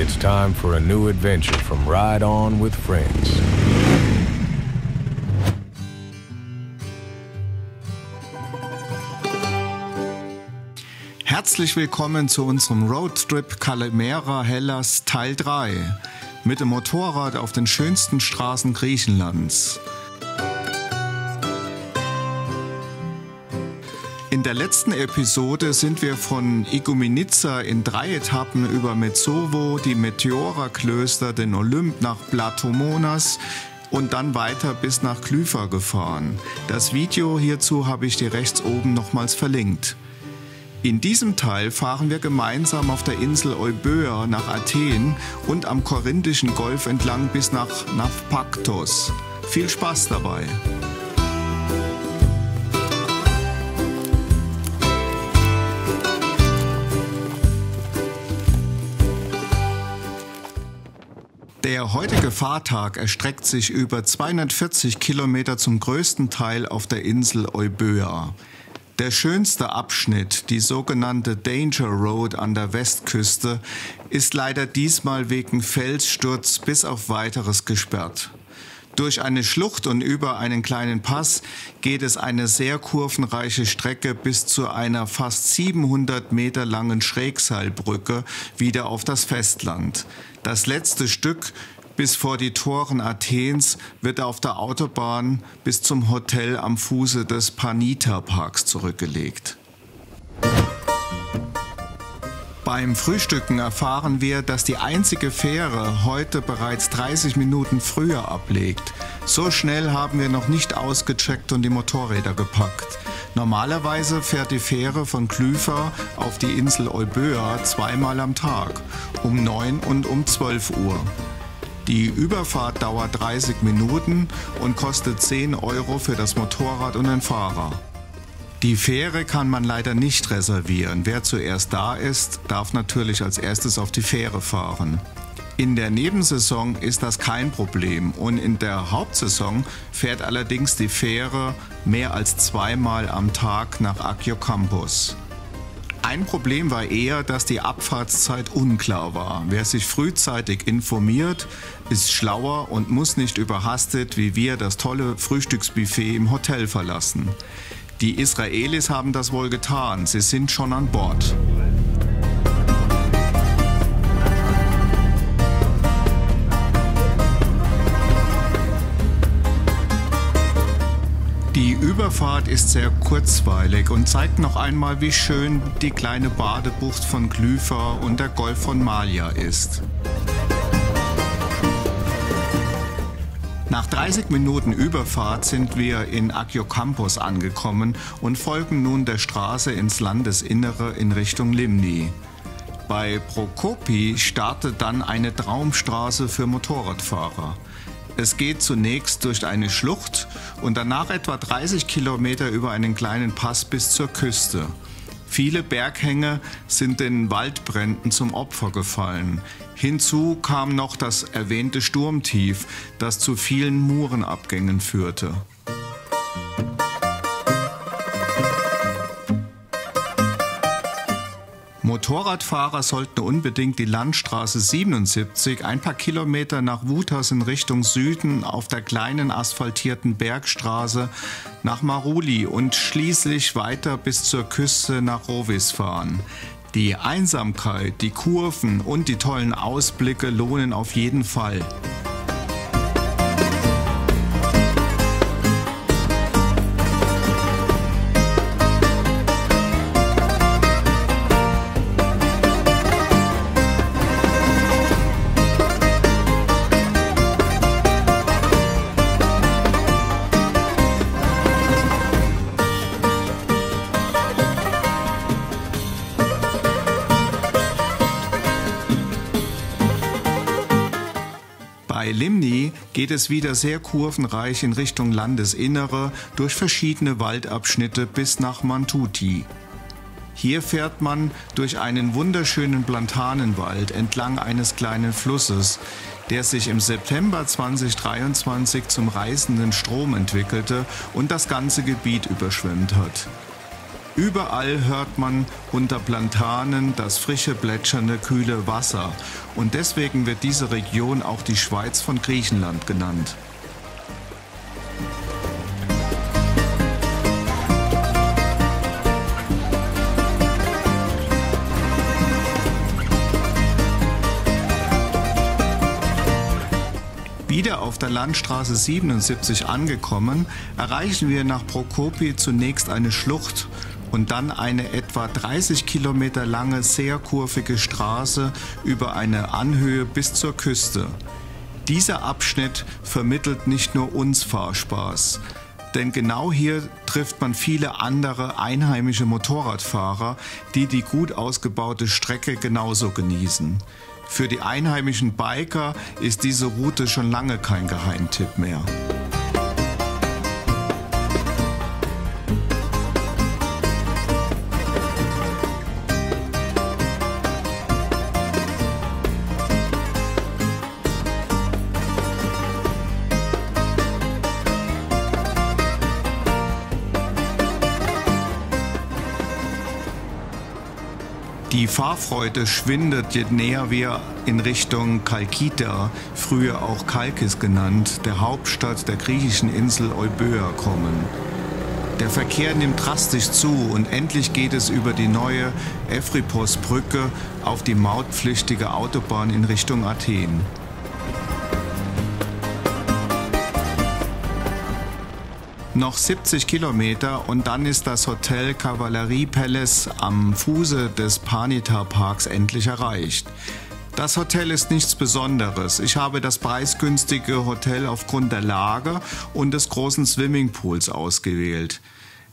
It's time for a new adventure from Ride On with Friends. Herzlich willkommen zu unserem Roadtrip Kalimera-Hellas Teil 3 mit dem Motorrad auf den schönsten Straßen Griechenlands. In der letzten Episode sind wir von Igoumenitsa in 3 Etappen über Metsovo, die Meteora-Klöster, den Olymp nach Platomonas und dann weiter bis nach Klyfa gefahren. Das Video hierzu habe ich dir rechts oben nochmals verlinkt. In diesem Teil fahren wir gemeinsam auf der Insel Euböa nach Athen und am Korinthischen Golf entlang bis nach Naupaktos. Viel Spaß dabei! Der heutige Fahrtag erstreckt sich über 240 Kilometer zum größten Teil auf der Insel Euböa. Der schönste Abschnitt, die sogenannte Danger Road an der Westküste, ist leider diesmal wegen Felssturz bis auf Weiteres gesperrt. Durch eine Schlucht und über einen kleinen Pass geht es eine sehr kurvenreiche Strecke bis zu einer fast 700 Meter langen Schrägseilbrücke wieder auf das Festland. Das letzte Stück bis vor die Toren Athens wird auf der Autobahn bis zum Hotel am Fuße des Panita-Parks zurückgelegt. Beim Frühstücken erfahren wir, dass die einzige Fähre heute bereits 30 Minuten früher ablegt. So schnell haben wir noch nicht ausgecheckt und die Motorräder gepackt. Normalerweise fährt die Fähre von Klyfa auf die Insel Euböa zweimal am Tag, um 9 und um 12 Uhr. Die Überfahrt dauert 30 Minuten und kostet 10 € für das Motorrad und den Fahrer. Die Fähre kann man leider nicht reservieren. Wer zuerst da ist, darf natürlich als erstes auf die Fähre fahren. In der Nebensaison ist das kein Problem und in der Hauptsaison fährt allerdings die Fähre mehr als zweimal am Tag nach Agiocampos. Ein Problem war eher, dass die Abfahrtszeit unklar war. Wer sich frühzeitig informiert, ist schlauer und muss nicht überhastet wie wir das tolle Frühstücksbuffet im Hotel verlassen. Die Israelis haben das wohl getan, sie sind schon an Bord. Die Überfahrt ist sehr kurzweilig und zeigt noch einmal, wie schön die kleine Badebucht von Klyfa und der Golf von Malia ist. Nach 30 Minuten Überfahrt sind wir in Agiocampos angekommen und folgen nun der Straße ins Landesinnere in Richtung Limni. Bei Prokopi startet dann eine Traumstraße für Motorradfahrer. Es geht zunächst durch eine Schlucht und danach etwa 30 Kilometer über einen kleinen Pass bis zur Küste. Viele Berghänge sind den Waldbränden zum Opfer gefallen. Hinzu kam noch das erwähnte Sturmtief, das zu vielen Murenabgängen führte. Motorradfahrer sollten unbedingt die Landstraße 77 ein paar Kilometer nach Vutas in Richtung Süden auf der kleinen asphaltierten Bergstraße nach Maruli und schließlich weiter bis zur Küste nach Rovis fahren. Die Einsamkeit, die Kurven und die tollen Ausblicke lohnen auf jeden Fall. Bei Limni geht es wieder sehr kurvenreich in Richtung Landesinnere durch verschiedene Waldabschnitte bis nach Mantuti. Hier fährt man durch einen wunderschönen Platanenwald entlang eines kleinen Flusses, der sich im September 2023 zum reißenden Strom entwickelte und das ganze Gebiet überschwemmt hat. Überall hört man unter Platanen das frische, plätschernde, kühle Wasser. Und deswegen wird diese Region auch die Schweiz von Griechenland genannt. Wieder auf der Landstraße 77 angekommen, erreichen wir nach Prokopi zunächst eine Schlucht und dann eine etwa 30 Kilometer lange, sehr kurvige Straße über eine Anhöhe bis zur Küste. Dieser Abschnitt vermittelt nicht nur uns Fahrspaß, denn genau hier trifft man viele andere einheimische Motorradfahrer, die die gut ausgebaute Strecke genauso genießen. Für die einheimischen Biker ist diese Route schon lange kein Geheimtipp mehr. Die Fahrfreude schwindet, je näher wir in Richtung Chalkida, früher auch Chalkis genannt, der Hauptstadt der griechischen Insel Euböa kommen. Der Verkehr nimmt drastisch zu und endlich geht es über die neue Evrypos-Brücke auf die mautpflichtige Autobahn in Richtung Athen. Noch 70 Kilometer und dann ist das Hotel Cavalerie Palace am Fuße des Panitar-Parks endlich erreicht. Das Hotel ist nichts Besonderes. Ich habe das preisgünstige Hotel aufgrund der Lage und des großen Swimmingpools ausgewählt.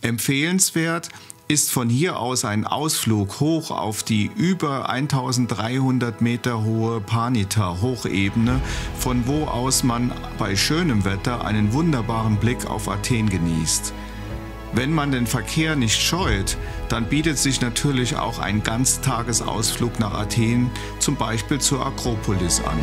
Empfehlenswert ist von hier aus ein Ausflug hoch auf die über 1300 Meter hohe Panitar-Hochebene, von wo aus man bei schönem Wetter einen wunderbaren Blick auf Athen genießt. Wenn man den Verkehr nicht scheut, dann bietet sich natürlich auch ein Ganztagesausflug nach Athen, zum Beispiel zur Akropolis an.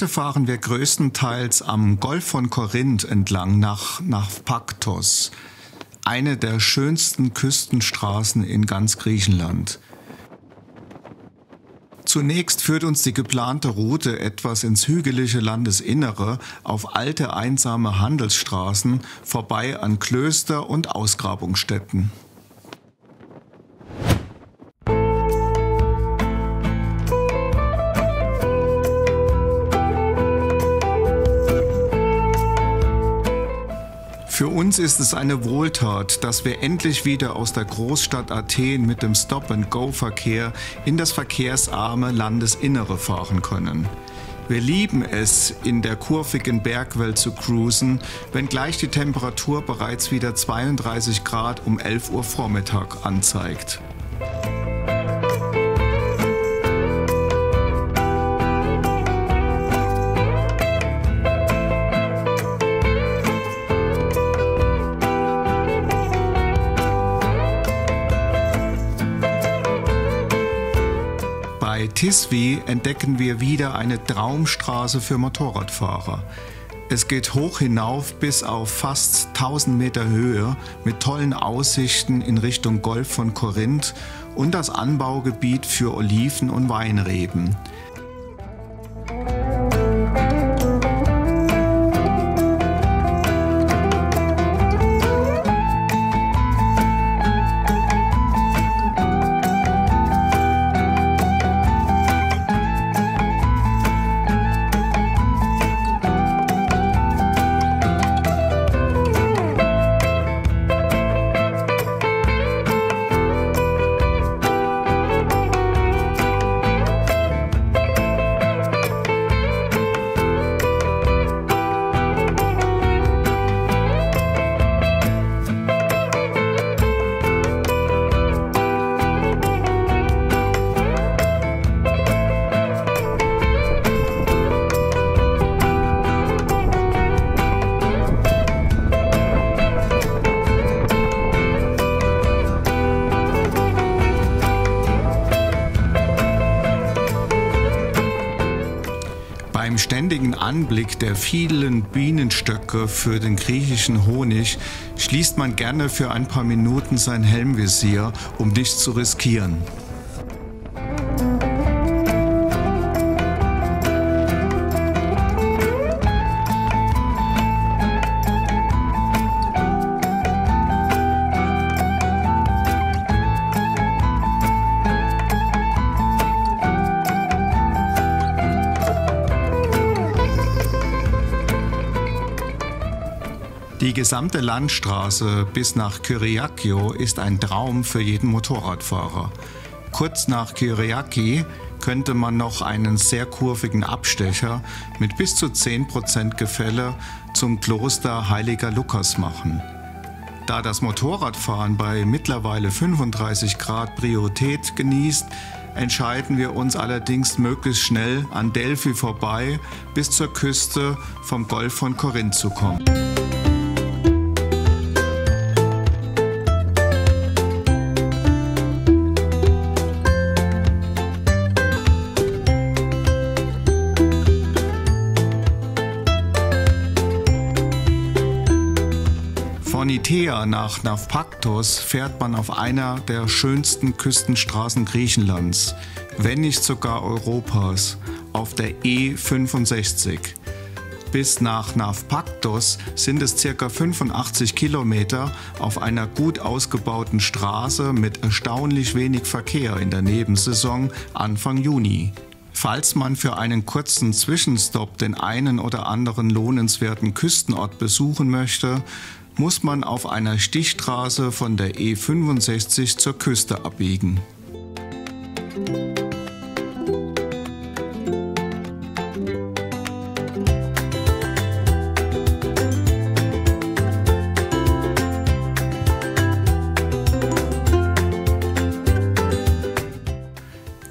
Heute fahren wir größtenteils am Golf von Korinth entlang nach Paktos, eine der schönsten Küstenstraßen in ganz Griechenland. Zunächst führt uns die geplante Route etwas ins hügelige Landesinnere auf alte einsame Handelsstraßen vorbei an Klöster und Ausgrabungsstätten. Für uns ist es eine Wohltat, dass wir endlich wieder aus der Großstadt Athen mit dem Stop-and-Go-Verkehr in das verkehrsarme Landesinnere fahren können. Wir lieben es, in der kurvigen Bergwelt zu cruisen, wenngleich die Temperatur bereits wieder 32 Grad um 11 Uhr Vormittag anzeigt. Bei Tisvi entdecken wir wieder eine Traumstraße für Motorradfahrer. Es geht hoch hinauf bis auf fast 1000 Meter Höhe mit tollen Aussichten in Richtung Golf von Korinth und das Anbaugebiet für Oliven und Weinreben. ständigen Anblick der vielen Bienenstöcke für den griechischen Honig schließt man gerne für ein paar Minuten sein Helmvisier, um nichts zu riskieren. Die gesamte Landstraße bis nach Kyriakio ist ein Traum für jeden Motorradfahrer. Kurz nach Kyriaki könnte man noch einen sehr kurvigen Abstecher mit bis zu 10% Gefälle zum Kloster Heiliger Lukas machen. Da das Motorradfahren bei mittlerweile 35 Grad Priorität genießt, entscheiden wir uns allerdings möglichst schnell an Delphi vorbei bis zur Küste vom Golf von Korinth zu kommen. Von Itea nach Navpaktos fährt man auf einer der schönsten Küstenstraßen Griechenlands, wenn nicht sogar Europas, auf der E65. Bis nach Navpaktos sind es ca. 85 Kilometer auf einer gut ausgebauten Straße mit erstaunlich wenig Verkehr in der Nebensaison Anfang Juni. Falls man für einen kurzen Zwischenstopp den einen oder anderen lohnenswerten Küstenort besuchen möchte, muss man auf einer Stichstraße von der E65 zur Küste abbiegen.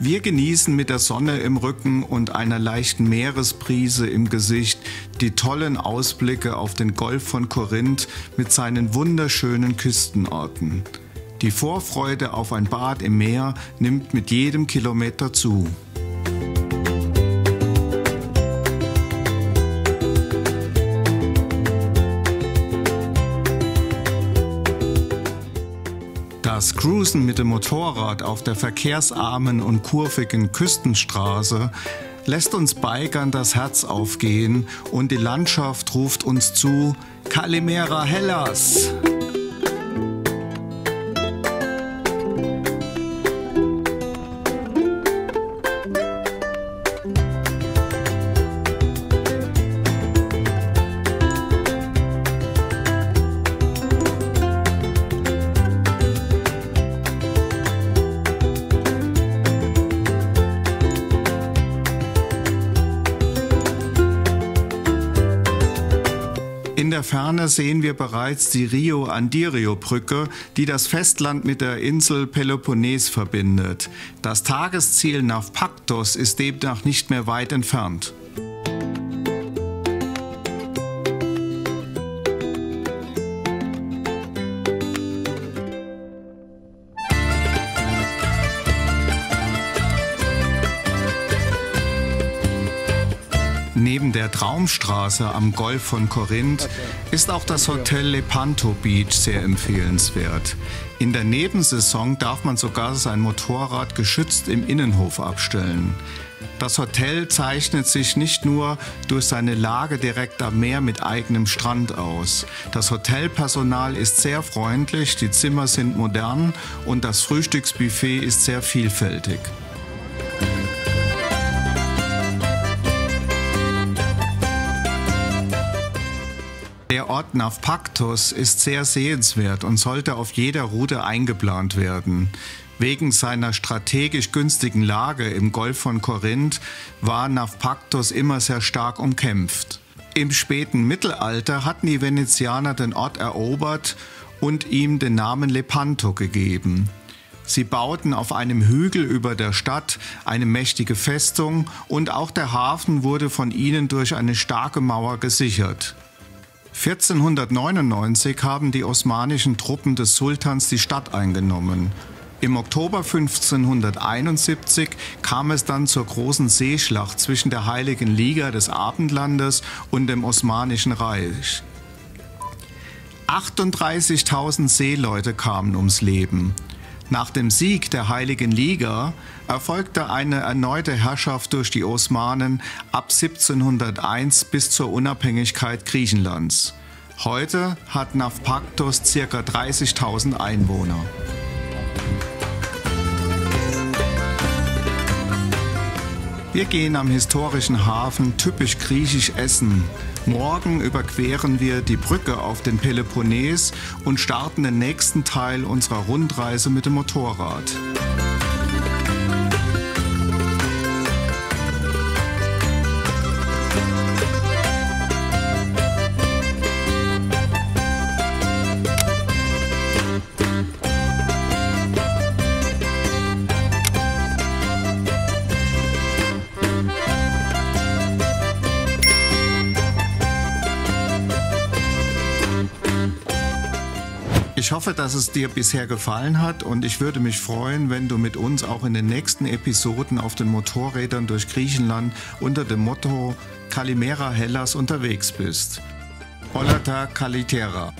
Wir genießen mit der Sonne im Rücken und einer leichten Meeresbrise im Gesicht die tollen Ausblicke auf den Golf von Korinth mit seinen wunderschönen Küstenorten. Die Vorfreude auf ein Bad im Meer nimmt mit jedem Kilometer zu. Das Cruisen mit dem Motorrad auf der verkehrsarmen und kurvigen Küstenstraße lässt uns Bikern das Herz aufgehen und die Landschaft ruft uns zu: Kalimera Hellas! In der Ferne sehen wir bereits die Rio-Andirio-Brücke, die das Festland mit der Insel Peloponnes verbindet. Das Tagesziel Navpaktos ist demnach nicht mehr weit entfernt. Neben der Traumstraße am Golf von Korinth ist auch das Hotel Lepanto Beach sehr empfehlenswert. In der Nebensaison darf man sogar sein Motorrad geschützt im Innenhof abstellen. Das Hotel zeichnet sich nicht nur durch seine Lage direkt am Meer mit eigenem Strand aus. Das Hotelpersonal ist sehr freundlich, die Zimmer sind modern und das Frühstücksbuffet ist sehr vielfältig. Der Ort Navpaktos ist sehr sehenswert und sollte auf jeder Route eingeplant werden. Wegen seiner strategisch günstigen Lage im Golf von Korinth war Navpaktos immer sehr stark umkämpft. Im späten Mittelalter hatten die Venezianer den Ort erobert und ihm den Namen Lepanto gegeben. Sie bauten auf einem Hügel über der Stadt eine mächtige Festung und auch der Hafen wurde von ihnen durch eine starke Mauer gesichert. 1499 haben die osmanischen Truppen des Sultans die Stadt eingenommen. Im Oktober 1571 kam es dann zur großen Seeschlacht zwischen der Heiligen Liga des Abendlandes und dem Osmanischen Reich. 38.000 Seeleute kamen ums Leben. Nach dem Sieg der Heiligen Liga erfolgte eine erneute Herrschaft durch die Osmanen ab 1701 bis zur Unabhängigkeit Griechenlands. Heute hat Navpaktos ca. 30.000 Einwohner. Wir gehen am historischen Hafen typisch griechisch essen. Morgen überqueren wir die Brücke auf den Peloponnes und starten den nächsten Teil unserer Rundreise mit dem Motorrad. Ich hoffe, dass es dir bisher gefallen hat und ich würde mich freuen, wenn du mit uns auch in den nächsten Episoden auf den Motorrädern durch Griechenland unter dem Motto Kalimera Hellas unterwegs bist. Olata Kalitera.